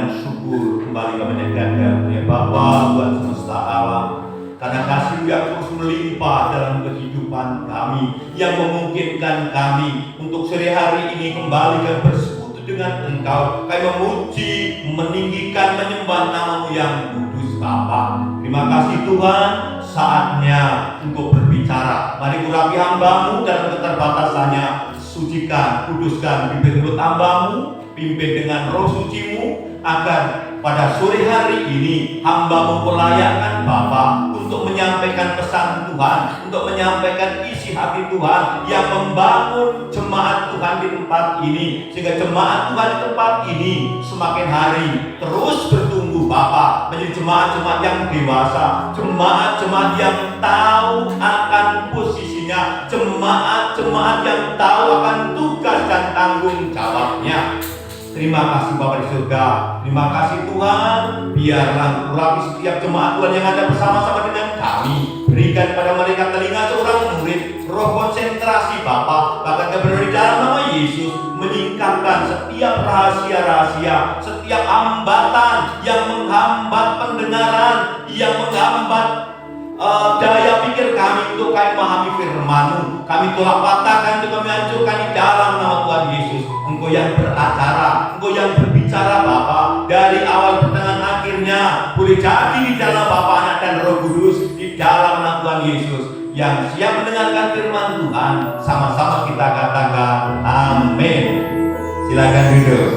dan syukur kembali kami naikkan ya Bapa Tuhan semesta alam, karena kasih yang terus melimpah dalam kehidupan kami, yang memungkinkan kami untuk sore hari ini kembali kami bersekutu dengan Engkau. Kami memuji, meninggikan, menyembah nama-Mu yang kudus Bapa. Terima kasih Tuhan, saatnya untuk berbicara. Mari urapi hamba-Mu dalam keterbatasannya. Sucikan, kuduskan bibir mulut hamba-Mu, pimpin dengan roh suci-Mu, agar pada sore hari ini hamba-Mu melayakkan Bapa untuk menyampaikan pesan Tuhan, untuk menyampaikan isi hati Tuhan yang membangun jemaat Tuhan di tempat ini, sehingga jemaat Tuhan di tempat ini semakin hari terus bertumbuh Bapa, menjadi jemaat-jemaat yang dewasa, jemaat-jemaat yang tahu akan posisinya, jemaat-jemaat yang tahu akan tugas dan tanggung jawabnya. Terima kasih Bapa di surga. Terima kasih Tuhan. Biarlah urapi setiap jemaat Tuhan yang ada bersama-sama dengan kami. Berikan pada mereka telinga seorang murid, roh konsentrasi Bapa, bahkan kebenaran di dalam nama Yesus, menyingkapkan setiap rahasia-rahasia, setiap hambatan yang menghambat pendengaran, yang menghambat daya pikir kami untuk kami memahami firman-Mu. Kami tolak patahkan, untuk kami hancurkan di dalam nama Tuhan Yesus. Engkau yang beracara, Engkau yang berbicara Bapa, dari awal pertengahan akhirnya boleh jadi di dalam Bapa, Anak dan Roh Kudus, di dalam nama Tuhan Yesus. Yang siap mendengarkan firman Tuhan, sama-sama kita katakan amin. Silakan duduk.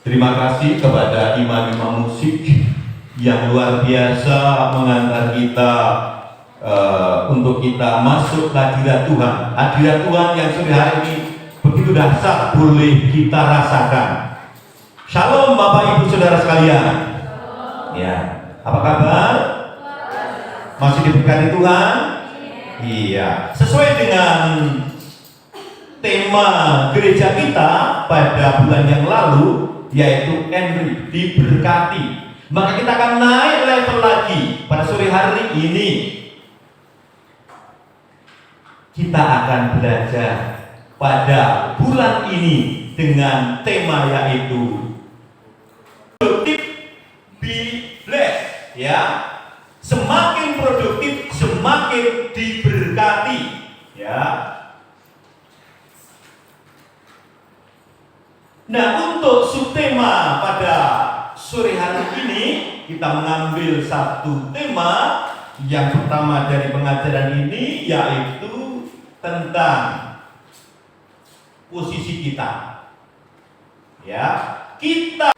Terima kasih kepada imam-imam musik yang luar biasa mengantar kita untuk kita masuk ke hadirat Tuhan. Hadirat Tuhan yang sore hari ini begitu dahsyat boleh kita rasakan. Shalom Bapak Ibu Saudara sekalian. Ya, apa kabar? Masih diberkati Tuhan? Iya. Sesuai dengan tema gereja kita pada bulan yang lalu, yaitu Henry diberkati. Maka kita akan naik level lagi pada sore hari ini. Kita akan belajar pada bulan ini dengan tema yaitu produktif be blessed, ya. Semakin produktif semakin diberkati, ya. Nah, untuk subtema pada sore hari ini kita mengambil satu tema. Yang pertama dari pengajaran ini yaitu tentang posisi kita. Ya, kita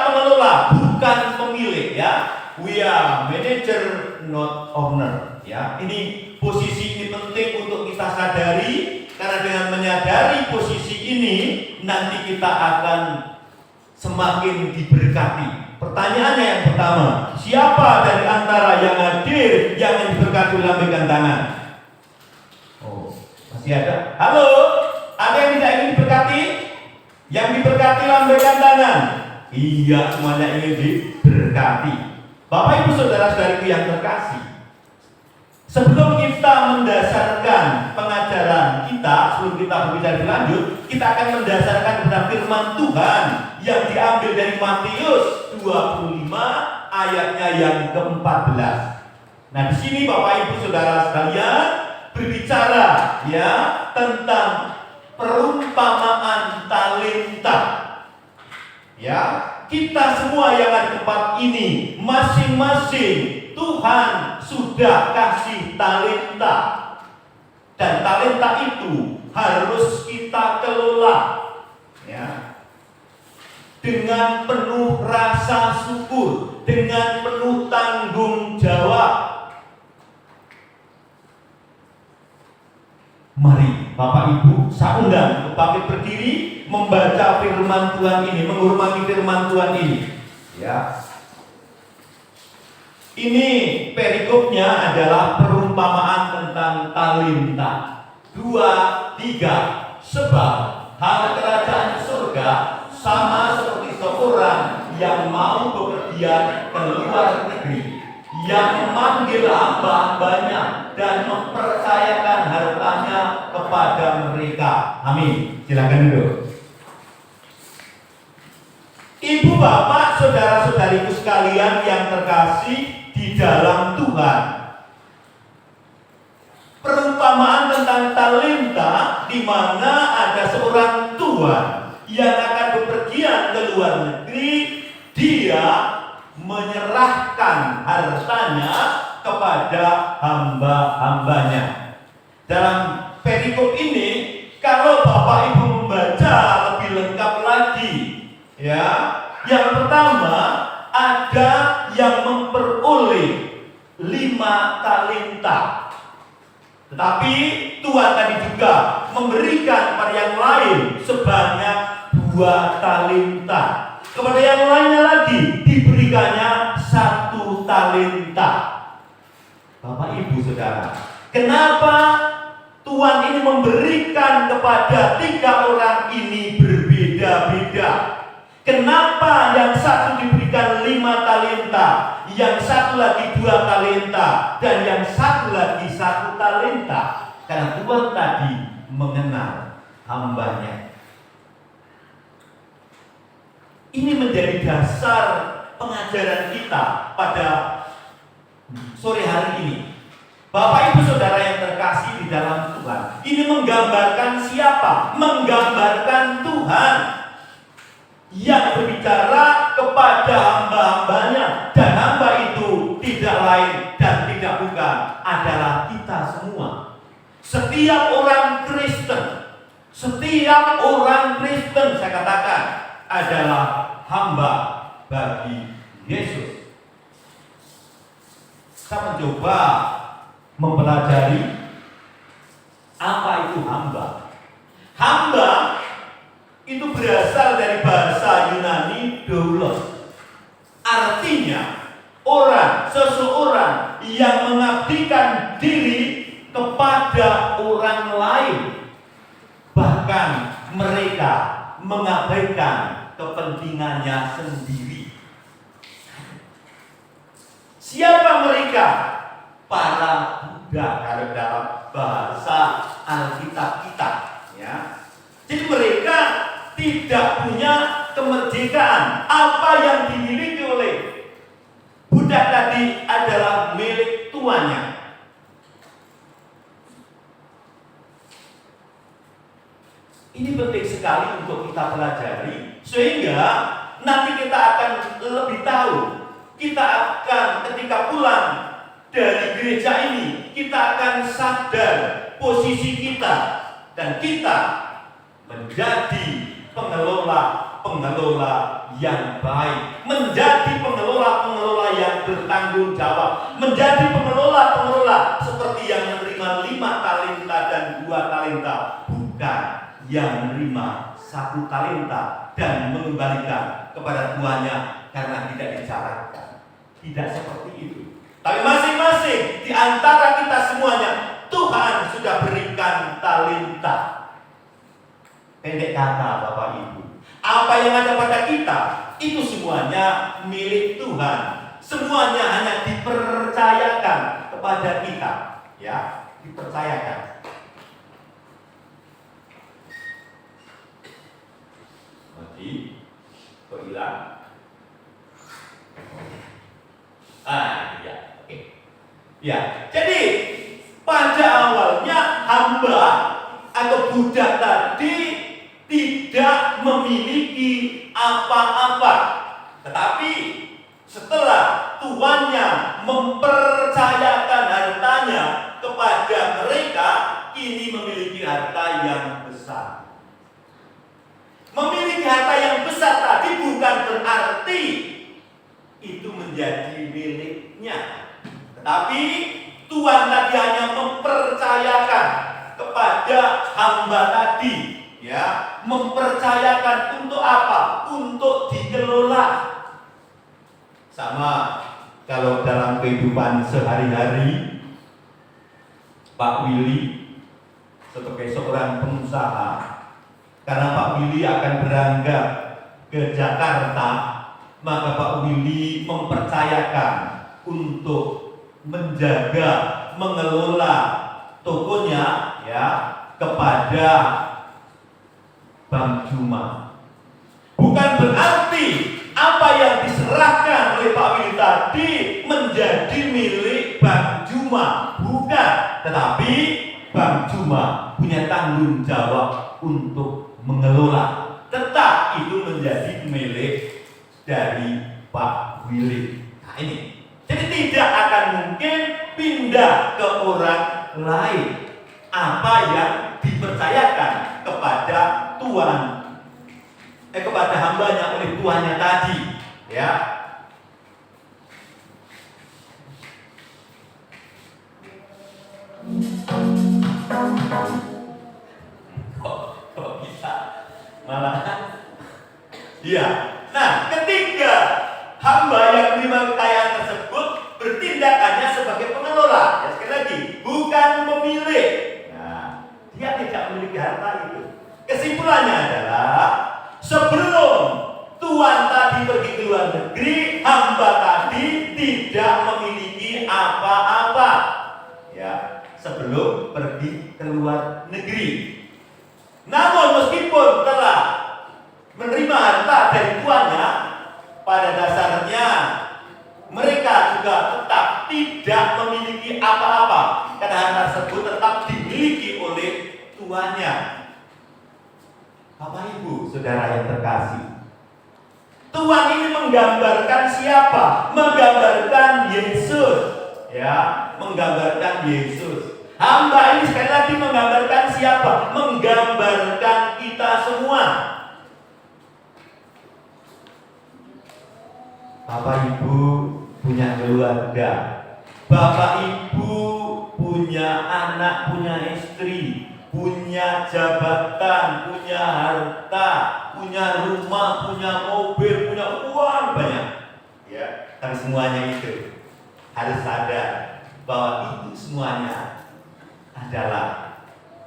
pengelola bukan pemilik, ya. We are manager not owner, ya. Ini posisi ini penting untuk kita sadari. Karena dengan menyadari posisi ini, nanti kita akan semakin diberkati. Pertanyaannya yang pertama, siapa dari antara yang hadir yang diberkati? Lambaikan tangan. Oh, masih ada? Halo, ada yang tidak ingin diberkati? Yang diberkati lambaikan tangan. Iya, semuanya ingin diberkati. Bapak Ibu Saudara-saudariku yang terkasih, sebelum kita mendasarkan pengajaran kita, sebelum kita berbicara lebih lanjut, kita akan mendasarkan pada firman Tuhan yang diambil dari Matius 25 ayatnya yang ke-14. Nah, di sini Bapak Ibu Saudara sekalian berbicara ya tentang perumpamaan talenta. Ya, kita semua yang ada di tempat ini masing-masing Tuhan sudah kasih talenta, dan talenta itu harus kita kelola, ya, dengan penuh rasa syukur, dengan penuh tanggung jawab. Mari Bapak Ibu, saya undang untuk bangkit berdiri membaca firman Tuhan ini, menghormati firman Tuhan ini, ya. Ini perikopnya adalah perumpamaan tentang talenta. 2, 3. Sebab hal kerajaan surga sama seperti seorang yang mau bepergian ke luar negeri, yang memanggil hamba-hambanya dan mempercayakan hartanya kepada mereka. Amin. Silakan duduk. Ibu, bapak, saudara-saudariku sekalian yang terkasih di dalam Tuhan. Perumpamaan tentang talenta di mana ada seorang tuan yang akan bepergian ke luar negeri, dia menyerahkan hartanya kepada hamba-hambanya. Dalam perikop ini, kalau Bapak Ibu membaca lebih lengkap lagi, ya, yang pertama ada yang memperoleh 5 talenta. Tetapi Tuhan tadi juga memberikan kepada yang lain sebanyak 2 talenta. Kepada yang lainnya lagi diberikannya 1 talenta. Bapak Ibu Saudara, kenapa Tuhan ini memberikan kepada 3 orang ini berbeda-beda? Kenapa yang satu diberikan 5 talenta, yang satu lagi 2 talenta, dan yang satu lagi 1 talenta? Karena Tuhan tadi mengenal hambanya. Ini menjadi dasar pengajaran kita pada sore hari ini. Bapak Ibu Saudara yang terkasih di dalam Tuhan, ini menggambarkan siapa? Menggambarkan Tuhan yang berbicara kepada hamba-hambanya, dan hamba itu tidak lain dan tidak bukan adalah kita semua. Setiap orang Kristen, saya katakan adalah hamba bagi Yesus. Saya mencoba mempelajari apa itu hamba. Hamba itu berasal dari bahasa Yunani doulos. Artinya seseorang yang mengabdikan diri kepada orang lain, bahkan mereka mengabaikan kepentingannya sendiri. Siapa mereka? Para Buddha, kalau dalam bahasa Alkitab kita, ya. Jadi mereka tidak punya kemerdekaan. Apa yang dimiliki oleh Buddha tadi adalah milik tuannya. Ini penting sekali untuk kita pelajari, sehingga nanti kita akan lebih tahu. Kita akan ketika pulang dari gereja ini, kita akan sadar posisi kita, dan kita menjadi pengelola yang baik, menjadi pengelola yang bertanggung jawab, menjadi pengelola seperti yang menerima 5 talenta dan 2 talenta, bukan yang menerima 1 talenta dan mengembalikan kepada tuannya karena tidak dicatatkan. Tidak seperti itu. Tapi masing-masing di antara kita semuanya, Tuhan sudah berikan talenta. Pendek kata Bapak Ibu, apa yang ada pada kita itu semuanya milik Tuhan. Semuanya hanya dipercayakan kepada kita, ya, dipercayakan. Jadi, kok hilang? Ya, oke. Ya, jadi pada awalnya hamba atau budak tadi tidak memiliki apa-apa, tetapi setelah tuannya mempercayakan hartanya kepada mereka, kini memiliki harta yang besar. Memiliki harta yang besar tadi bukan berarti itu menjadi miliknya, tetapi Tuhan tadi hanya mempercayakan kepada hamba tadi, ya, mempercayakan untuk apa? Untuk dikelola. Sama kalau dalam kehidupan sehari-hari, Pak Willy sebagai seorang pengusaha, karena Pak Willy akan berangkat ke Jakarta, maka Pak Willy mempercayakan untuk menjaga, mengelola tokonya ya kepada Bang Juma. Bukan berarti apa yang diserahkan oleh Pak Willy tadi menjadi milik Bang Juma, bukan. Tetapi Bang Juma punya tanggung jawab untuk mengelola. Tetap itu menjadi milik dari Pak Willy. Nah ini, jadi tidak akan mungkin pindah ke orang lain apa yang dipercayakan kepada Tuhan, kepada hambanya oleh tuannya tadi, ya. Kok bisa malah, ya. Nah, ketika hamba yang menerima kekayaan tersebut bertindak hanya sebagai pengelola, ya sekali lagi, bukan pemilik. Nah, dia tidak memiliki harta itu. Kesimpulannya adalah sebelum tuan tadi pergi ke luar negeri, hamba tadi tidak memiliki apa-apa. Ya, sebelum pergi ke luar negeri. Namun meskipun telah menerima harta dari tuannya, pada dasarnya mereka juga tetap tidak memiliki apa-apa, karena harta tersebut tetap dimiliki oleh tuannya. Bapak Ibu, saudara yang terkasih, Tuhan ini menggambarkan siapa? Menggambarkan Yesus, ya, menggambarkan Yesus. Hamba ini sekali lagi menggambarkan siapa? Menggambarkan kita semua. Bapak Ibu punya keluarga, Bapak Ibu punya anak, punya istri, punya jabatan, punya harta, punya rumah, punya mobil, punya uang banyak. Ya, tapi semuanya itu harus sadar bahwa itu semuanya adalah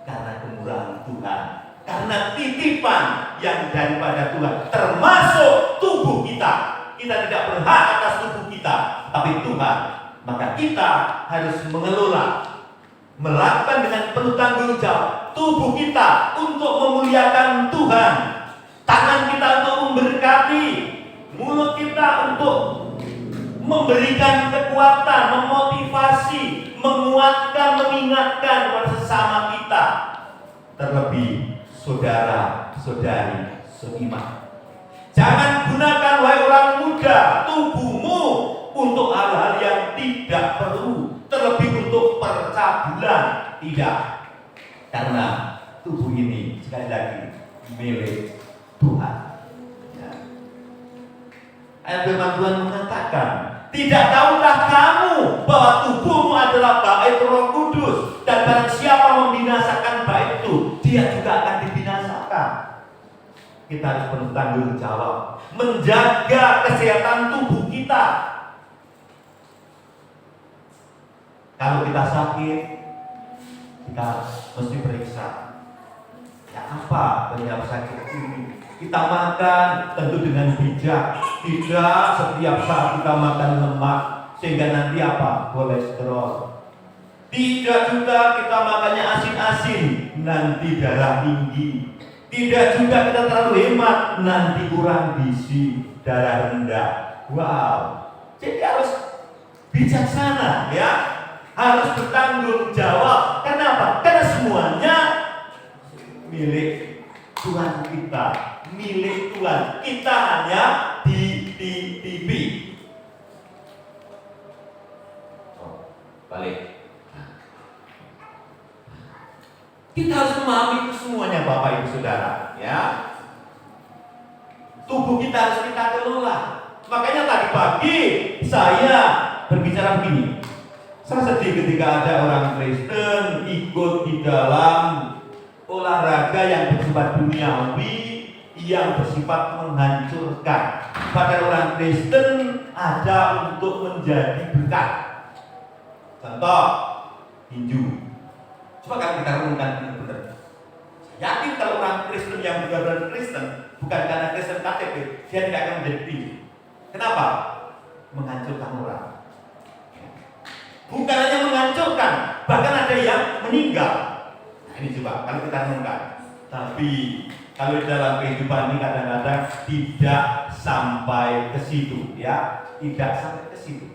karena kemurahan Tuhan, karena titipan yang daripada Tuhan, termasuk tubuh kita. Kita tidak berhak atas tubuh kita, tapi Tuhan. Maka kita harus mengelola, melakukan dengan penuh tanggung jawab tubuh kita untuk memuliakan Tuhan, tangan kita untuk memberkati, mulut kita untuk memberikan kekuatan, memotivasi, menguatkan, mengingatkan kepada sesama kita, terlebih saudara-saudari seiman. Jangan gunakan, wahai orang muda, tubuhmu untuk hal-hal yang tidak perlu, terlebih untuk percabulan. Tidak, karena tubuh ini sekali lagi milik Tuhan. Ya. Ayat firman Tuhan mengatakan, tidak tahukah kamu bahwa tubuhmu adalah bait Roh Kudus, dan barang siapa membinasakan bait itu, dia juga akan dibinasakan. Kita harus penuh tanggung jawab menjaga kesehatan tubuh kita. Kalau kita sakit, kita mesti periksa. Ya apa penyebab sakit ini? Kita makan tentu dengan bijak. Tidak setiap saat kita makan lemak sehingga nanti apa? Kolesterol. Tidak juga kita makannya asin-asin, nanti darah tinggi. Tidak juga kita terlalu hemat, nanti kurang gizi, darah rendah. Wow. Jadi harus bijaksana, ya. Harus bertanggung jawab. Kenapa? Karena semuanya milik Tuhan kita, milik Tuhan. Kita hanya dititipi. Balik. Kita harus memahami itu semuanya, Bapak Ibu Saudara, ya. Tubuh kita harus kita kelola. Makanya tadi pagi saya berbicara begini. Saya sedih ketika ada orang Kristen ikut di dalam olahraga yang bersifat duniawi, yang bersifat menghancurkan. Pada orang Kristen ada untuk menjadi berkat. Contoh, tinju. Coba kalau kita renungkan benar-benar. Yakin kalau orang Kristen yang benar-benar Kristen, bukan karena Kristen KTP, dia tidak akan menjadi tinju. Kenapa? Menghancurkan orang. Bukan hanya menghancurkan, bahkan ada yang meninggal. Nah ini coba kalau kita renungkan. Tapi kalau di dalam kehidupan ini kadang-kadang tidak sampai ke situ, ya, tidak sampai ke situ.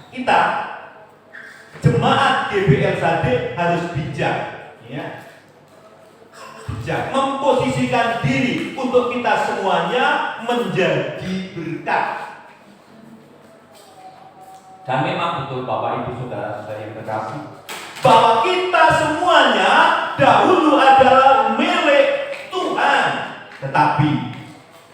Kita jemaat GBLSAD harus bijak, ya, bijak memposisikan diri untuk kita semuanya menjadi berkat. Dan memang betul Bapak Ibu Saudara-saudara yang terkasih, bahwa kita semuanya dahulu adalah milik Tuhan, tetapi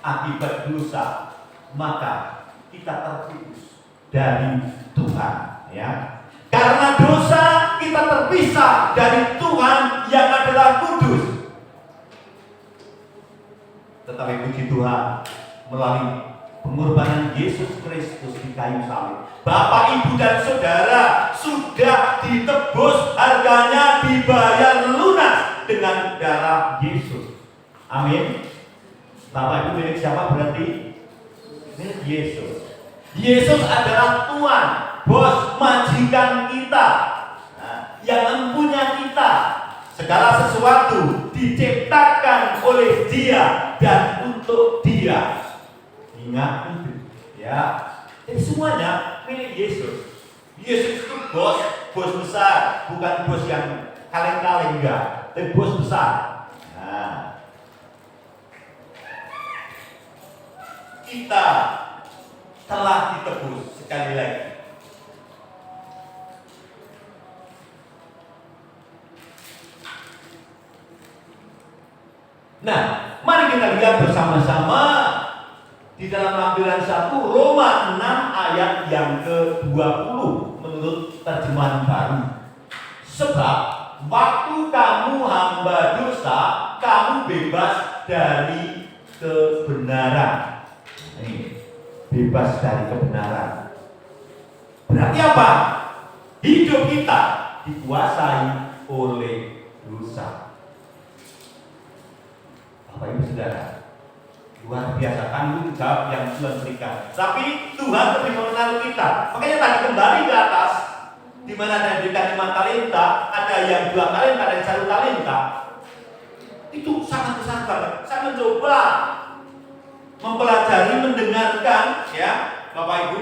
akibat dosa maka kita terputus dari Tuhan, ya. Karena dosa kita terpisah dari Tuhan yang adalah kudus. Tetapi puji Tuhan, melalui pengorbanan Yesus Kristus di kayu salib, Bapak, Ibu, dan Saudara sudah ditebus, harganya dibayar lunas dengan darah Yesus. Amin. Bapak, Ibu milik siapa berarti? Milik Yesus. Yesus adalah Tuhan, bos, majikan kita, yang mempunyai kita. Segala sesuatu diciptakan oleh Dia dan untuk Dia. Ingat itu, ya. Jadi semuanya milik Yesus. Yesus itu bos besar, bukan bos yang kaleng-kaleng, enggak, tapi bos besar. Nah, kita telah ditebus sekali lagi. Nah, mari kita lihat bersama-sama di dalam lampiran 1 Roma 6 ayat yang ke-20 menurut terjemahan baru. Sebab waktu kamu hamba dosa, kamu bebas dari kebenaran. Ini, bebas dari kebenaran. Berarti apa? Hidup kita dikuasai oleh dosa. Bapak Ibu Saudara, luar biasa, tanggung jawab yang Tuhan berikan. Tapi Tuhan lebih mengenal kita. Makanya tadi kembali ke atas, di mana ada yang diberikan 5 talenta, ada yang 2 talenta, ada yang 1 talenta. Itu sangat besar banget. Saya mencoba mempelajari, mendengarkan, ya Bapak Ibu,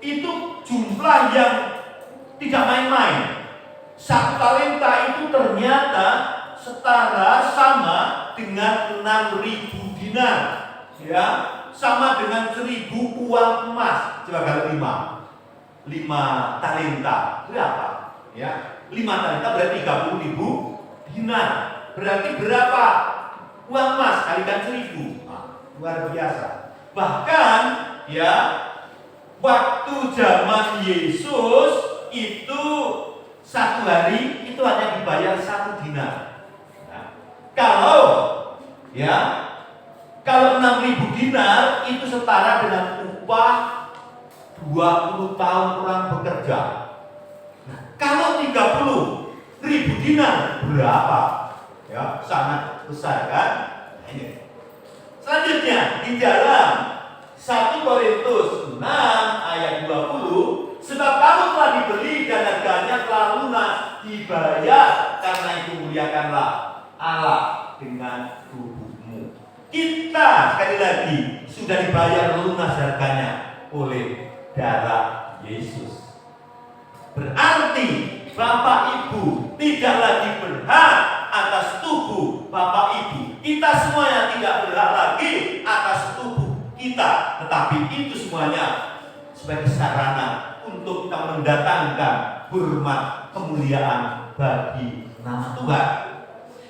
itu jumlah yang tidak main-main. 1 talenta itu ternyata setara sama dengan 6.000 dinar, ya, sama dengan 1.000 uang emas. Coba kalau 5 talenta berapa? Ya, 5 talenta berarti 30.000 dinar. Berarti berapa uang emas kalikan 1.000? Nah, luar biasa. Bahkan, ya, waktu zaman Yesus itu 1 hari itu hanya dibayar 1 dinar. Kalau 6.000 dinar itu setara dengan upah 20 tahun orang bekerja. Nah, kalau 30.000 dinar berapa? Ya, sangat besar kan? Nah, ini. Selanjutnya di dalam 1 Korintus 6 ayat 20, sebab kamu telah dibeli dan harganya telah lunas, dibayar, karena itu muliakanlah Allah dengan tubuhmu. Kita sekali lagi sudah dibayar lunas harganya oleh darah Yesus. Berarti Bapak Ibu tidak lagi berhak atas tubuh Bapak Ibu. Kita semuanya tidak berhak lagi atas tubuh kita, tetapi itu semuanya sebagai sarana untuk kita mendatangkan hormat kemuliaan bagi nama Tuhan.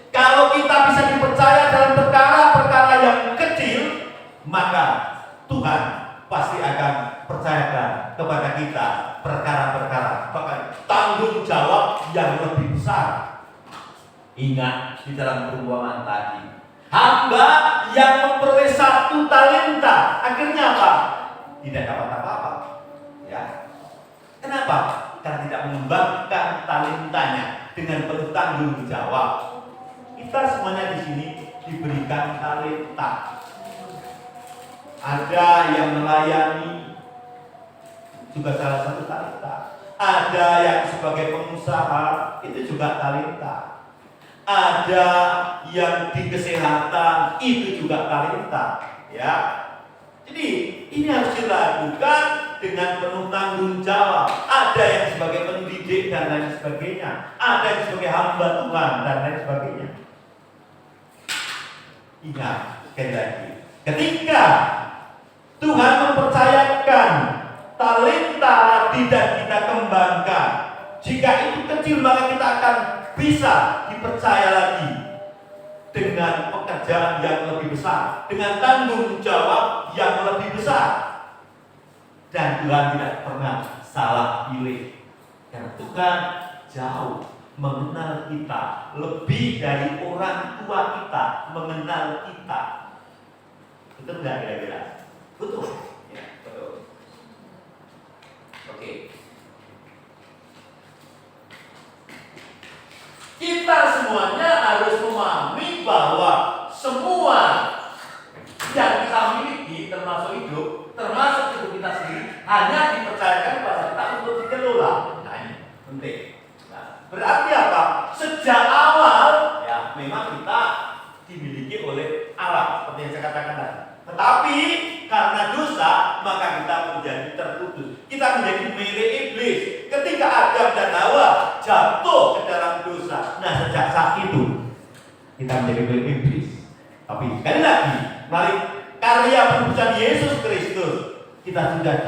Kalau kita bisa dipercaya dalam perkara-perkara yang kecil, maka Tuhan pasti akan percayakan kepada kita perkara-perkara, bahkan tanggung jawab yang lebih besar. Ingat di dalam perumpamaan tadi, hamba yang memperoleh 1 talenta, akhirnya apa? Tidak dapat apa-apa. Ya. Kenapa? Karena tidak mengembangkan talentanya dengan penuh tanggung jawab. Kita semuanya di sini diberikan talenta. Ada yang melayani juga salah satu talenta. Ada yang sebagai pengusaha, itu juga talenta. Ada yang di kesehatan, itu juga talenta, ya. Jadi ini harus dilakukan dengan penuh tanggung jawab. Ada yang sebagai pendidik dan lain sebagainya. Ada yang sebagai hamba Tuhan dan lain sebagainya. Ingat sekali lagi, ketika Tuhan mempercayakan talenta tidak kita kembangkan, jika itu kecil maka kita akan bisa dipercaya lagi dengan pekerjaan yang lebih besar, dengan tanggung jawab yang lebih besar. Dan Tuhan tidak pernah salah pilih, karena Tuhan jauh mengenal kita lebih dari orang tua kita mengenal kita. Betul nggak kira-kira? Betul. Ya, betul. Oke. Kita semuanya harus memahami bahwa semua yang kita miliki, termasuk hidup, termasuk hidup kita sendiri, hanya dipercayakan kepada kita untuk dikelola. Nah, ini penting. Nah, berarti apa? Sejak awal, ya, memang kita dimiliki oleh Allah, seperti yang saya katakan tadi. Tetapi karena dosa, maka kita menjadi terputus. Kita menjadi milik iblis. Ketika Adam dan Hawa jatuh ke dalam dosa, nah sejak saat itu kita menjadi milik iblis. Tapi sekali lagi, melalui karya penebusan Yesus Kristus, kita sudah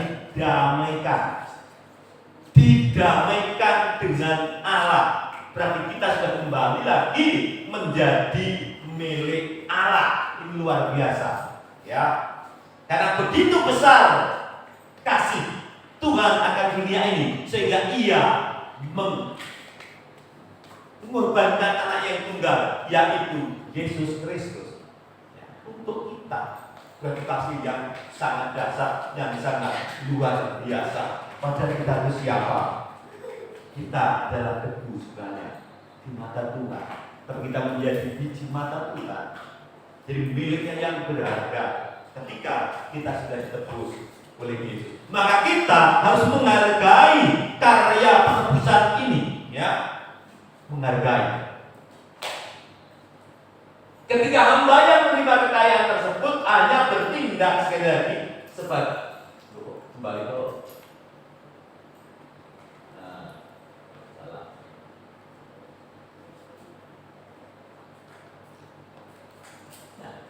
didamaikan dengan Allah. Berarti kita sudah kembali lagi menjadi milik Allah. Ini luar biasa, ya. Karena begitu besar kasih Tuhan akan dunia ini, sehingga Ia mengorbankan anak yang tunggal, yaitu Yesus Kristus, ya, untuk kita. Berarti kasih yang sangat dasar, yang sangat luar biasa. Padahal kita itu siapa? Kita adalah debu sebenarnya di mata Tuhan, tapi kita menjadi biji mata Tuhan, jadi miliknya yang berharga. Ketika kita sudah ditebus oleh Yesus, maka kita harus menghargai karya penebusan ini, ya, menghargai. Ketika hamba yang menerima kekayaan tersebut hanya bertindak sekali lagi sebagai kembali ke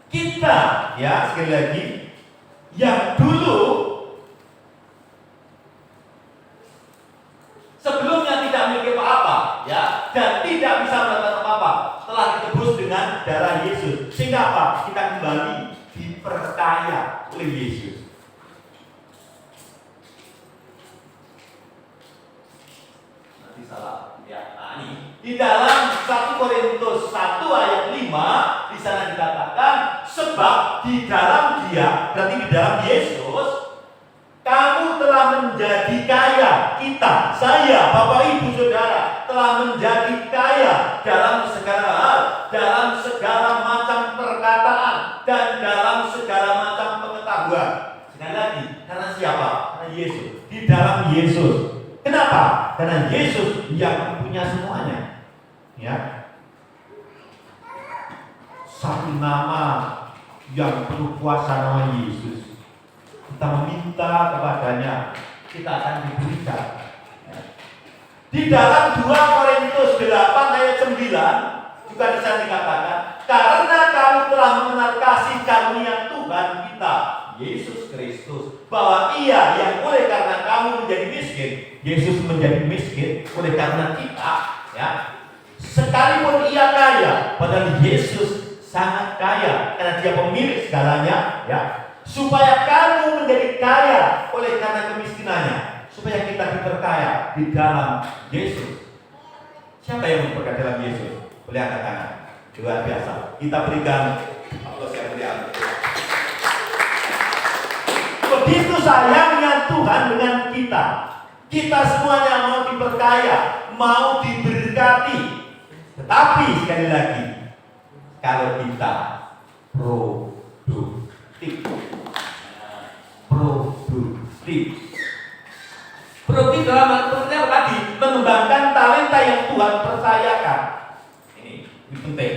kita, ya, sekali lagi, yang dulu sebelumnya tidak memiliki apa-apa, ya, dan tidak bisa melakukan apa-apa, telah ditebus dengan darah Yesus. Sehingga apa? Kita kembali diperkaya oleh Yesus. Nanti salah, ya. Nah, ini di dalam 1 Korintus 1 ayat 5 di sana dikatakan, sebab di dalam Dia, berarti di dalam Yesus, kamu telah menjadi kaya. Kita, saya, Bapak Ibu Saudara, telah menjadi kaya dalam segala hal, dalam segala macam perkataan, dan dalam segala macam pengetahuan. Sekali lagi, karena siapa? Karena Yesus. Di dalam Yesus. Kenapa? Karena Yesus yang punya semuanya, ya. Satu nama yang penuh kuasa, nama Yesus. Kita meminta kepadanya, kita akan diberikan. Di dalam 2 Korintus 8 ayat 9 juga bisa dikatakan, karena kamu telah mengenal kasih karunia Tuhan kita Yesus Kristus, bahwa Ia yang oleh karena kamu menjadi miskin, Yesus menjadi miskin oleh karena kita, ya. Sekalipun Ia kaya, padahal Yesus sangat kaya karena Dia pemilik segalanya, ya. Supaya kamu menjadi kaya oleh karena kemiskinannya, supaya kita diperkaya di dalam Yesus. Siapa yang memperkaya dalam Yesus? Boleh angkat tangan. Luar biasa. Kita berikan aplaus yang meriah. Begitu sayangnya Tuhan dengan kita. Kita semuanya mau diperkaya, mau diberkati. Tetapi sekali lagi, kalau kita produktif, yang Tuhan percayakan. Ini penting.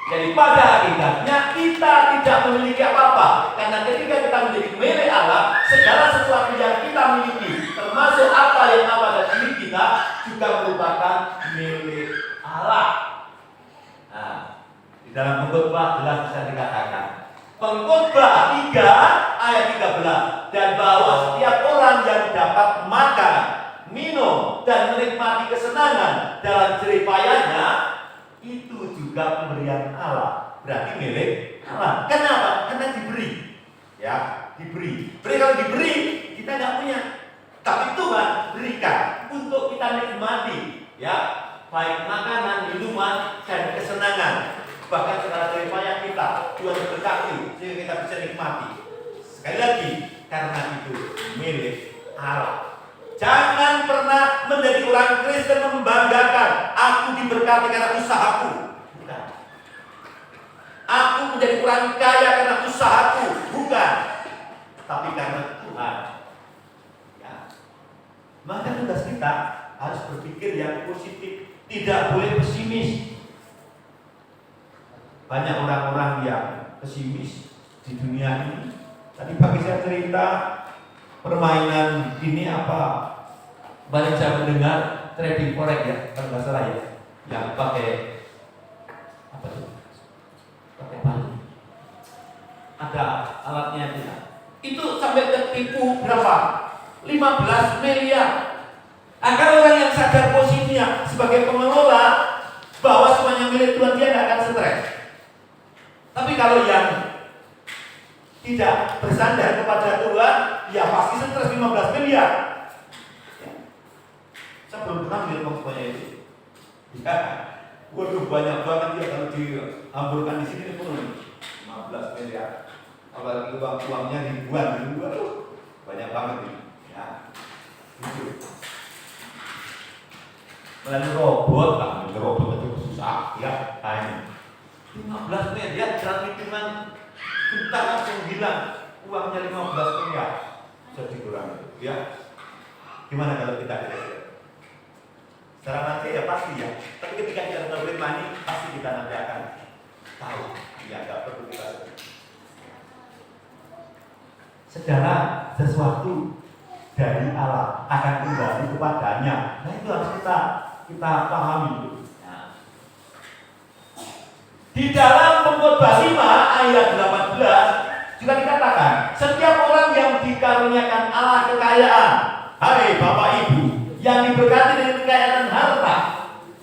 Jadi pada hakikatnya kita tidak memiliki apa-apa, karena ketika kita menjadi milik Allah, segala sesuatu yang kita miliki, termasuk apa yang ada pada diri kita, juga merupakan milik Allah. Nah, di dalam Pengkhotbah jelas bisa dikatakan, Pengkhotbah 3 ayat 13, dan bahwa setiap orang yang dapat makan, minum, dan menikmati kesenangan dalam jeripayanya, itu juga pemberian Allah, berarti milik Allah. Kenapa? Karena diberi, ya, diberi. Berarti kalau diberi, kita nggak punya, tapi Tuhan berikan untuk kita nikmati, ya, baik makanan, minuman, dan kesenangan. Bahkan segala jeripaya kita, Tuhan berkati sehingga kita bisa nikmati. Sekali lagi, karena itu milik Allah. Jangan pernah menjadi orang Kristen membanggakan aku diberkati karena usahaku. Bukan. Aku menjadi orang kaya karena usahaku. Bukan. Tapi karena Tuhan. Ya. Maka tugas kita harus berpikir yang positif, tidak boleh pesimis. Banyak orang-orang yang pesimis di dunia ini. Tadi pagi saya cerita permainan ini apa? Banyak saya mendengar trading forex ya, kalau nggak salah ya, yang pakai apa tuh? Pakai batu. Ada alatnya itu. Itu sampai tertipu berapa? 15 miliar. Agar orang yang sadar posisinya sebagai pengelola bahwa semuanya milik Tuhan, dia nggak akan stres. Tapi kalau yang tidak bersandar kepada Tuhan, ya pasti stres 15 miliar. Ya. Saya belum pernah melihat uang sebanyak itu. Ya, waduh banyak banget ya kalau dihamburkan di sini pun 15 miliar. Apalagi uangnya ribuan, waduh banyak banget ini. Ya, itu. Melalui robot, robot itu susah, ya, tanya. 15 miliar dalam hitungan bentar langsung hilang uangnya 15 miliar. Jadi kurang, ya. Gimana kalau kita kira-kira? Secara nanti ya pasti ya. Tapi ketika kita tahu money, pasti kita nanti akan tahu. Ya, nggak perlu kita sebut. Segala sesuatu dari Allah akan kembali kepadanya. Nah itu harus kita pahami. Nah. Di dalam Pengkhotbah 5 ayat 18 juga dikatakan, setiap orang yang dikaruniakan Allah kekayaan, hai Bapak Ibu, yang diberkati dengan kekayaan harta,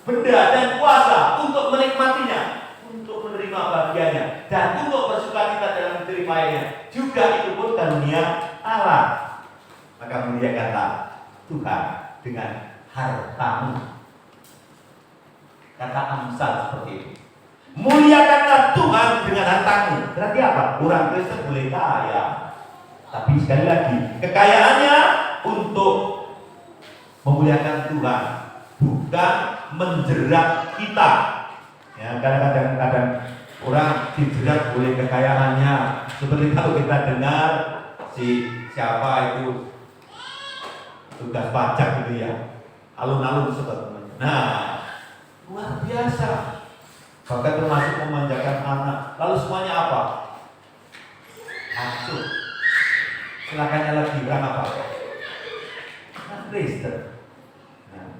benda dan kuasa untuk menikmatinya, untuk menerima bagiannya, dan untuk bersukacita dalam jeripayanya, juga itu pun karunia Allah. Maka muliakanlah Tuhan dengan hartamu. Kata Amsal seperti itu. Muliakanlah Tuhan dengan hartamu. Berarti apa? Orang Kristen boleh kaya, tapi sekali lagi kekayaannya untuk memuliakan Tuhan, bukan menjerat kita. Ya, kadang-kadang orang dijerat oleh kekayaannya. Seperti kalau kita dengar siapa itu tugas pajak gitu ya, alun-alun sebetulnya. Nah, luar biasa. Bahkan termasuk memanjakan anak. Lalu semuanya apa? Hancur. Silakannya lagi orang apa? Orang Kristen. Nah,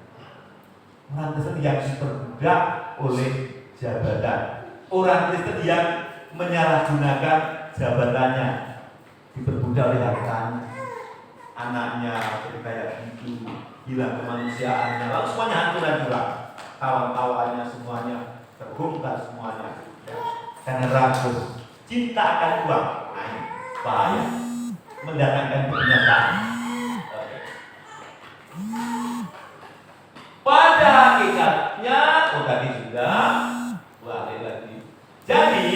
orang Kristen yang diperbudak oleh jabatan. Orang Kristen yang menyalahgunakan jabatannya, diperbudak oleh hartanya, anaknya kayak gitu, hilang kemanusiaannya. Lalu semuanya hancur-hancuran. Kawan-kawannya semuanya terbongkar semuanya, ya. Karena rakus, cinta akan uang, bahaya, mendatangkan kebinasaan. Pada hakikatnya, tadi sudah, balik lagi. Jadi,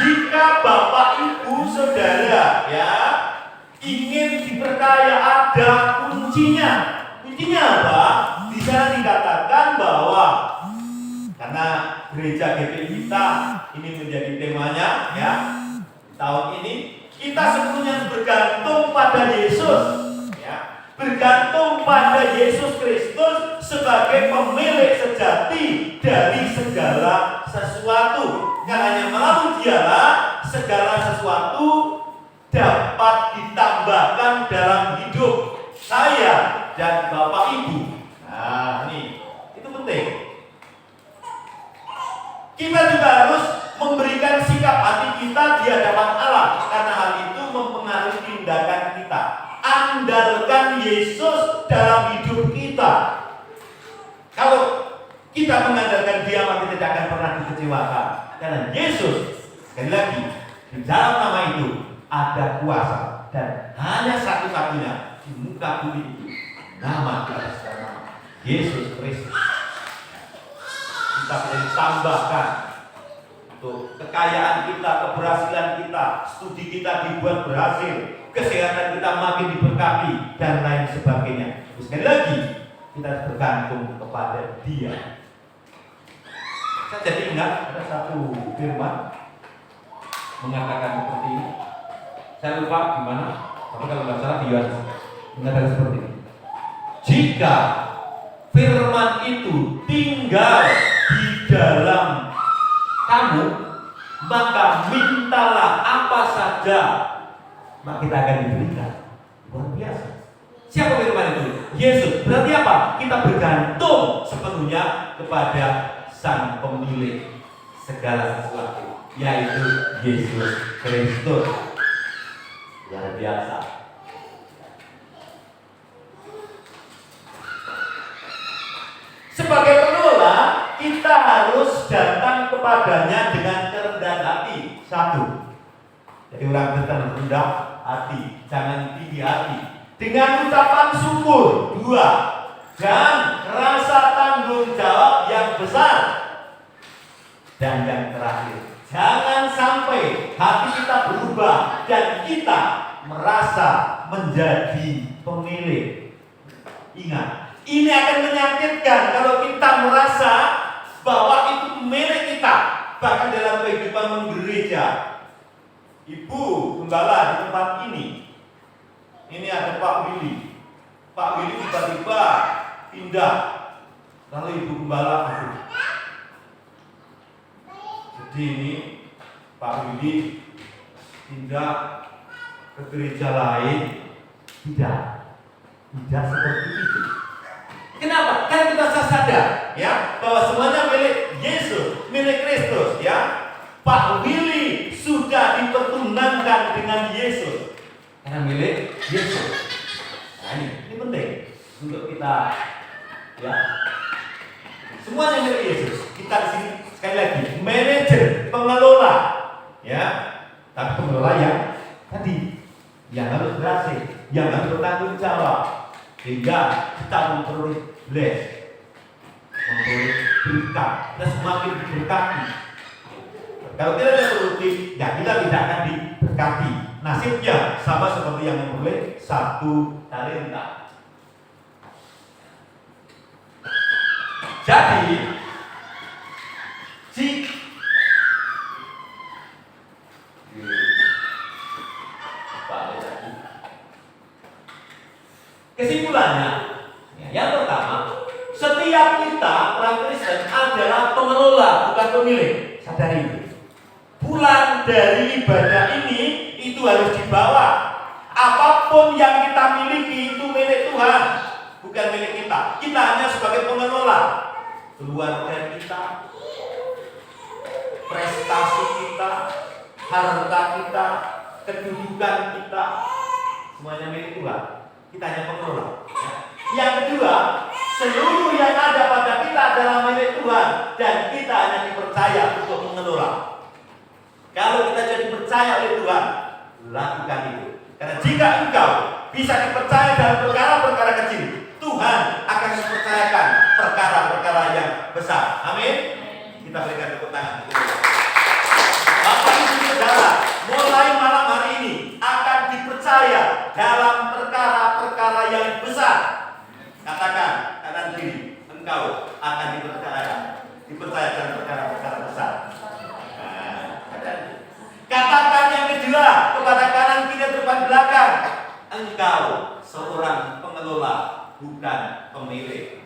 jika Bapak Ibu Saudara, ya, ingin diperkaya, ada kuncinya. Kuncinya apa? Di sana dikatakan bahwa karena gereja GPI kita ini menjadi temanya ya tahun ini. Kita sepenuhnya bergantung pada Yesus ya, bergantung pada Yesus Kristus sebagai pemilik sejati dari segala sesuatu. Karena melalui Dialah segala sesuatu dapat ditambahkan dalam hidup saya dan Bapak Ibu. Nah, ini itu penting. Kita juga harus memberikan sikap hati kita di hadapan Allah, karena hal itu mempengaruhi tindakan kita. Andalkan Yesus dalam hidup kita. Kalau kita mengandalkan Dia, maka kita tidak akan pernah dikecewakan. Karena Yesus, sekali lagi, di dalam nama itu ada kuasa, dan hanya satu-satunya di muka bumi itu, nama di atas nama Yesus Kristus. Kita bisa ditambahkan untuk kekayaan kita, keberhasilan kita, studi kita dibuat berhasil, kesehatan kita makin diberkati, dan lain sebagainya. Sekali lagi, kita bergantung kepada Dia. Saya jadi ingat ada satu firman mengatakan seperti ini. Saya lupa di mana, tapi kalau nggak salah di Yohanes mengatakan seperti ini. Jika firman itu tinggal di dalam kamu, maka mintalah apa saja, maka kita akan diberikan. Luar biasa. Siapa firman itu? Yesus. Berarti apa? Kita bergantung sepenuhnya kepada Sang Pemilik segala sesuatu, yaitu Yesus Kristus. Luar biasa. Sebagai pengelola, kita harus datang kepadanya dengan kerendahan hati. Satu, jadi orang Kristen rendah hati, jangan tinggi hati. Dengan ucapan syukur. Dua, dan rasa tanggung jawab yang besar. Dan yang terakhir, jangan sampai hati kita berubah dan kita merasa menjadi pemilik. Ingat, ini akan menyakitkan kalau kita merasa bahwa itu milik kita. Bahkan dalam kehidupan menggereja, Ibu Gembala di tempat ini ada Pak Willy. Pak Willy tiba-tiba pindah, lalu Ibu Gembala jadi ini Pak Willy pindah ke gereja lain. Tidak seperti itu. Kenapa? Karena kita sadar ya bahwa semuanya milik Yesus, milik Kristus ya. Pak Willy sudah dipertunangkan dengan Yesus karena milik Yesus. Nah, ini penting untuk kita ya. Semuanya milik Yesus. Kita di sini sekali lagi manajer, pengelola ya. Tapi pengelola yang tadi yang harus berhasil, yang harus bertanggung jawab, sehingga kita memperoleh bless, memperoleh berkat, dan semakin diberkati. Kalau tidak ada produktif, ya kita tidak akan diberkati. Nasibnya sama seperti yang memperoleh 1 talenta. Jadi, kesimpulannya, yang pertama, setiap kita orang Kristen adalah pengelola, bukan pemilik. Sadari itu. Pulang dari ibadah ini itu harus dibawa. Apapun yang kita miliki itu milik Tuhan, bukan milik kita. Kita hanya sebagai pengelola. Keluarga kita, prestasi kita, harta kita, kedudukan kita, semuanya milik Tuhan. Kita hanya pengelola. Yang kedua, seluruh yang ada pada kita adalah milik Tuhan, dan kita hanya dipercaya untuk mengelola. Kalau kita jadi percaya oleh Tuhan, lakukan itu. Karena jika engkau bisa dipercaya dalam perkara-perkara kecil, Tuhan akan mempercayakan perkara-perkara yang besar. Amin. Kita berikan tepuk tangan. Bapak Ibu Saudara, mulai malam hari ini akan dipercaya dalam perkara-perkara yang besar. Katakan kanan kiri, engkau akan dipercaya dalam perkara-perkara engkau seorang pengelola, bukan pemilik.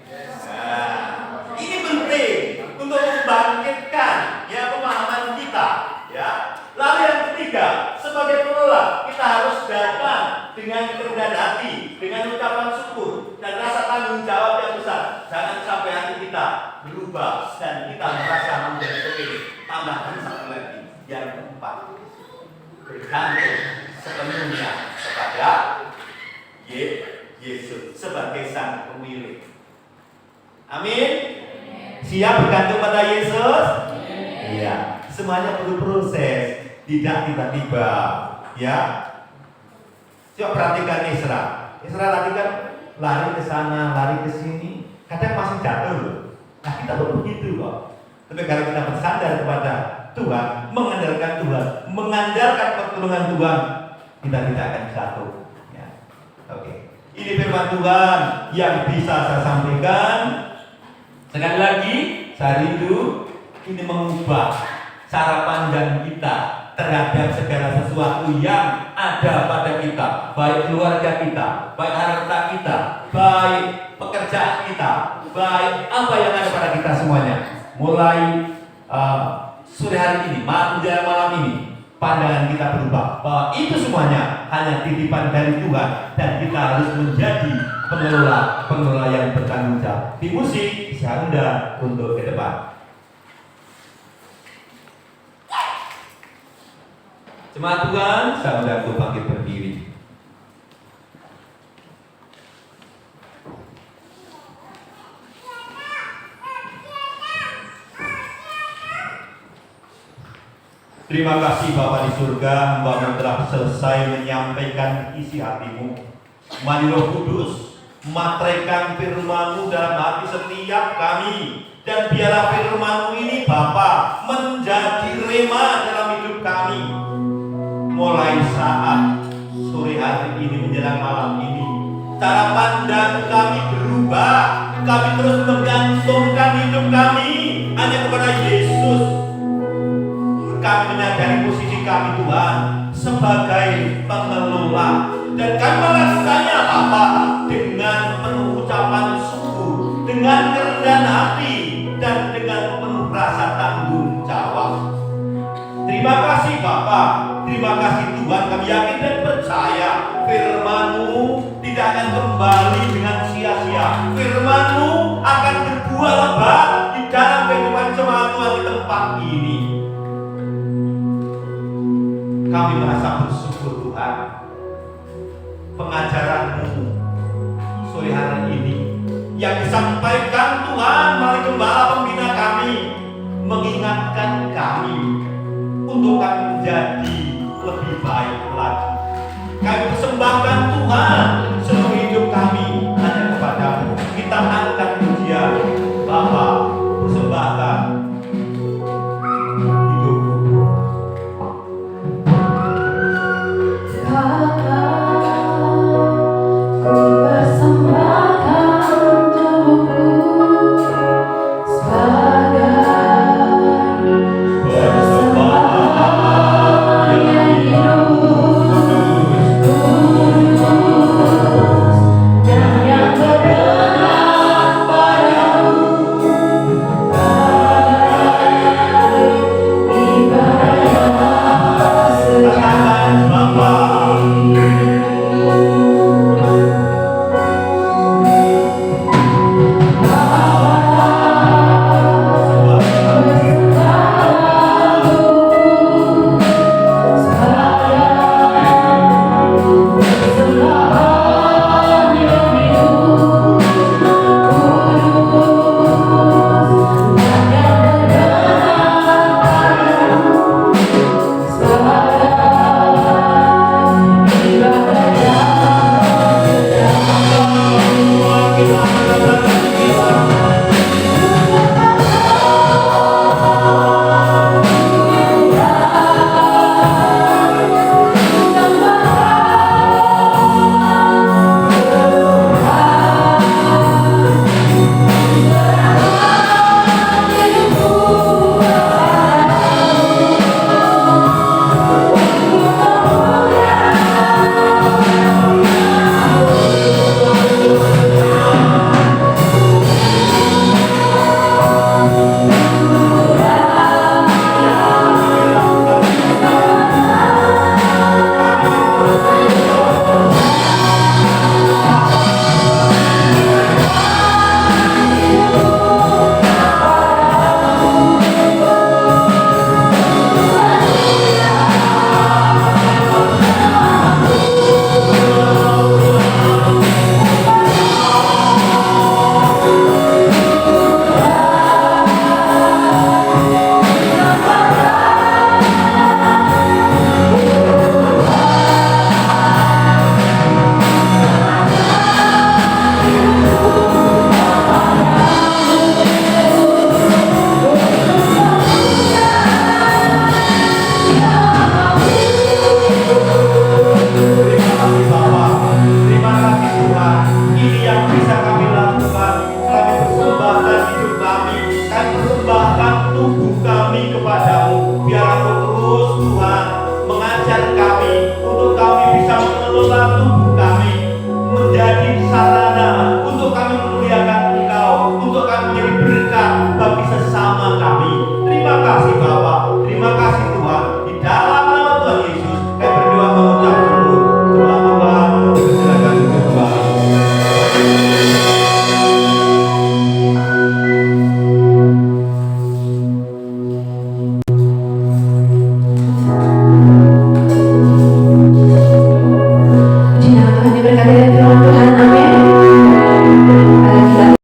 Nah, ini penting untuk membangkitkan ya pemahaman kita. Ya. Lalu yang ketiga, sebagai pengelola kita harus datang dengan kerendahan hati, dengan ucapan syukur dan rasa tanggung jawab yang besar. Jangan sampai hati kita berubah dan kita merasa menjadi pemilik. Tambahkan satu lagi, yang keempat, bergantung sepenuhnya kepada Yesus sebagai sang pemilik. Amin. Siap bergantung pada Yesus? Iya. Semuanya perlu proses, tidak tiba-tiba. Ya. Coba perhatikan Isra. Isra tadi kan lari ke sana, lari ke sini, kadang masih jatuh loh. Nah kita perlu begitu kok. Tapi kalau kita bersandar kepada Tuhan, mengandalkan Tuhan, mengandalkan pertolongan Tuhan, kita tidak akan jatuh. Ya. Oke. Ini firman Tuhan yang bisa saya sampaikan. Sekali lagi, saya rindu ini mengubah cara pandang kita terhadap segala sesuatu yang ada pada kita, baik keluarga kita, baik harta kita, baik pekerjaan kita, baik apa yang ada pada kita semuanya. Mulai sore hari ini, menjelang malam ini, pandangan kita berubah bahwa itu semuanya hanya titipan dari Tuhan dan kita harus menjadi pengelola yang bertanggung jawab. Di musik saya undang untuk ke depan. Jemaat Tuhan, saya undang untuk bangkit berdiri. Terima kasih Bapa di surga, hamba-Mu telah selesai menyampaikan isi hatimu. Mari Roh Kudus, matraikan firman-Mu dalam hati setiap kami, dan biarlah firman-Mu ini Bapa menjadi rema dalam hidup kami. Mulai saat sore hari ini menjelang malam ini, cara pandang kami berubah. Kami terus menggantungkan hidup kami hanya kepada Yesus. Kami menyadari posisi kami Tuhan sebagai pengelola, dan kami melakukannya Bapa dengan penuh ucapan syukur, dengan kerendahan hati, dan dengan penuh rasa tanggung jawab. Terima kasih Bapa, terima kasih Tuhan. Kami yakin dan percaya firman-Mu tidak akan kembali dengan sia-sia. Firman-Mu akan berbuah lebat di dalam kehidupan jemaat Tuhan di tempat ini. Kami merasa bersyukur Tuhan, pengajaran-Mu sore hari ini yang disampaikan Tuhan melalui gembala pembina kami, mengingatkan kami untuk kami menjadi lebih baik lagi. Kami persembahkan Tuhan seluruh hidup kami hanya kepada-Mu. Kita angkat pujian Bapa, persembahkan hidupku. Ku persembahkan tubuhku sebagai persembahan yang hidup, kudus dan yang berkenan padamu, bagai ibadah sejati. Ibadah yang sejati.